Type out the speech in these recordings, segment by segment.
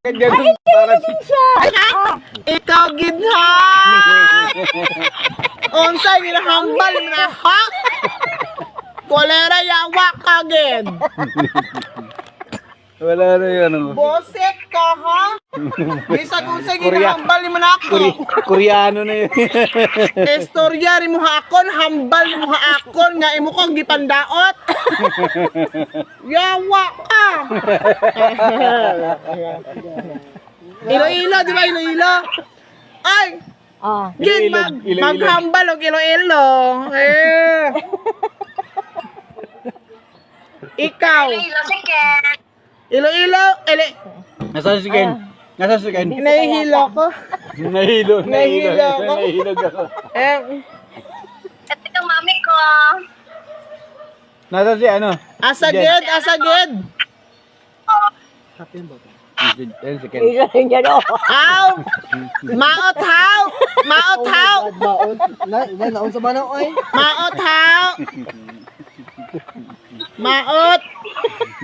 Ganyan para siya. Ikaw gidha. Unsay ginahambal mo na ha? Kolera yawa ka gid. Wala na yun. Ano. Boset ka ha? Bisag unsay ginahambal mo na ako. Koreano na yun. Istorya rin mo ha akon, hambal mo ha akon nga imo kong gipandaot. Yawa ka. Iloilo, di ba Iloilo? Ay! Gin, maghambal og Iloilo. Ikaw. Iloilo, Nasaan si Ken? Nasaan si Ken? nahihilo ko. Nahilo ako. Nahilog ako. Ito yung mami ko. Nasaan si ano? Asagid, asagid. Yan si Ken. Haw! Maot haw! Maot haw! Naon sa banaw ay. Maot haw! Maot!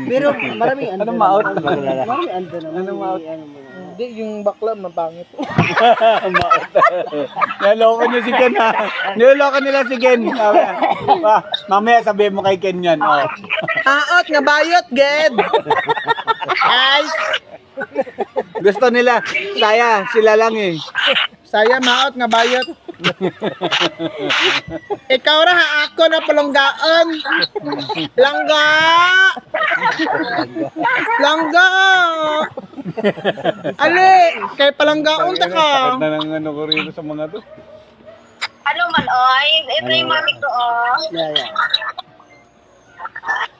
Pero marami ando. Anong maot? Marami ando naman. Anong maot? Hindi, yung bakla mabangit. Maot. Naloko niyo si Ken ha. Niloko nila si Ken. Mamaya sabihin mo kay Ken yan. Oh. Haot nga bayot, ged! Guys, Gusto nila. Saya, sila lang eh. saya maot nga bayot. Ikaw ra ha ako na palanggaan. Langga! Langga! Ali, kay palanggaon ta ka. Takot na ng ano ko rito sa mga to. Ano man, oy? Ito yung mami ko, oh. Yeah.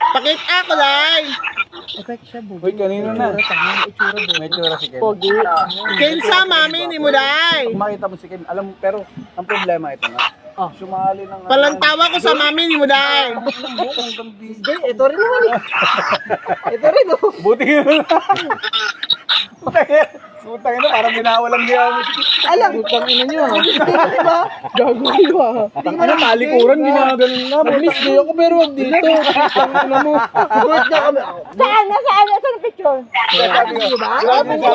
Pakita ko dai. Effect siya bubo. Uy, kanino na? Itsura bubo. May tsura si Ken. Pogi. Kinsa mami ni mo dai. Kung makita mo si Ken, alam mo, pero ang problema ito nga. Sumali ng... Palantawa ko sa mami ni mo dai. Ito rin naman eh. Ito rin oh. Buti nga. Putang ina, parang binawalang niya mo si Ken. Alam, utang ina niyo. Diba? Gago kayo ah. Tingnan mo na, malikuran, ginaganon na. Miss ko ako pero wag dito. Utang ina mo. Sugot na kami. Saan? Nasaan? Nasaan ang picture? Diba? Grabe ka.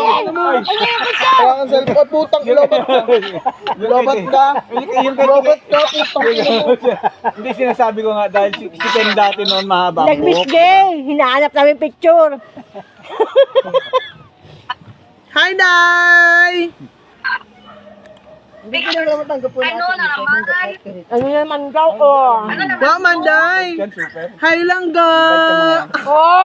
Parang ang cellphone putang lobat ka. Lobat ka. Lobat ka putang ina mo. Hindi, sinasabi ko nga dahil si Ken dati noon mahaba ang Nag-miss buhok. gay. Hinahanap namin picture. Hi, Day! Hindi ko na naman tanggap po natin. Ano na naman? Ano naman daw, oh. Wa man, Day! Ken, super. Hi lang, ga! Oh!